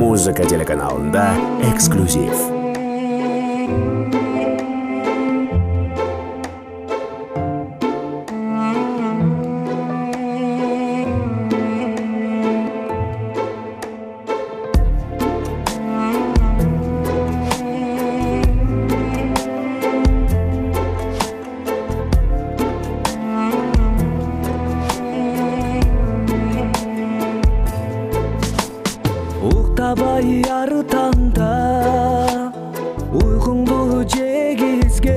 Музыка телеканалында эксклюзив. Уктабай ары таңда уйкуңду жегизген,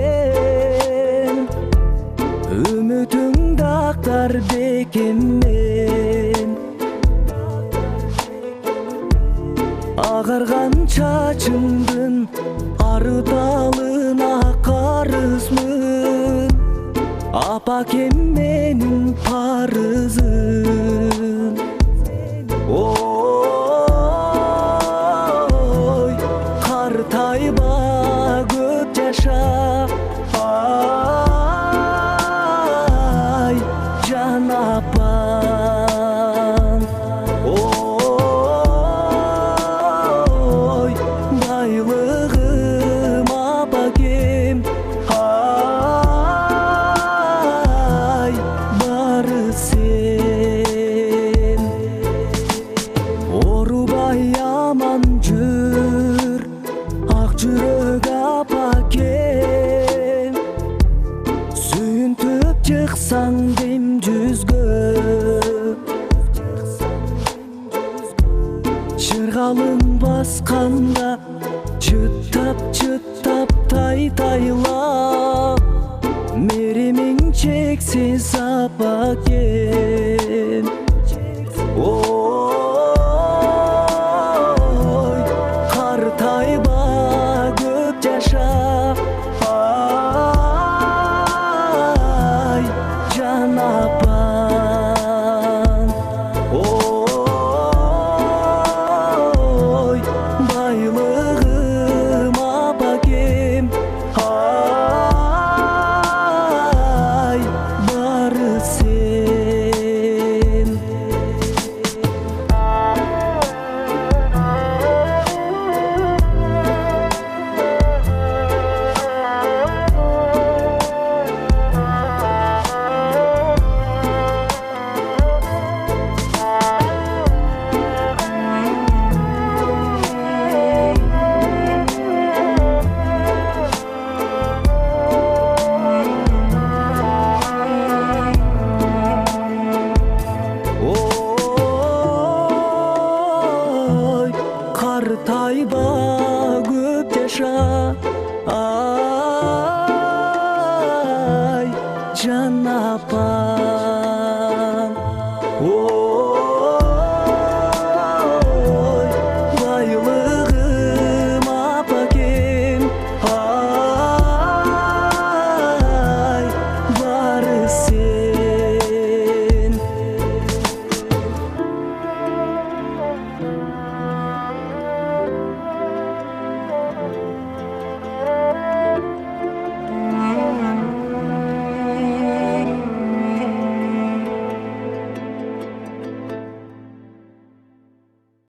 үмүтүңдү актар бекеммен. Агарган чачыңдын арыталына карызмын, апакем менин парызым. Картайба көп жаша, ай жан апам. Ой байлыгым апакем, ай бары сен. Орубай аман жүр ак жүрөк апакем, сүйүнтүп чыксаң дем жүзгө, жыргалын басканда чыттап тайтайлап, меремиң чексиз апакем. Ой картайба көп жаша, ай жан апам. Ой байлыгым апакем, ай бары сен. Ой картайба көп жаша,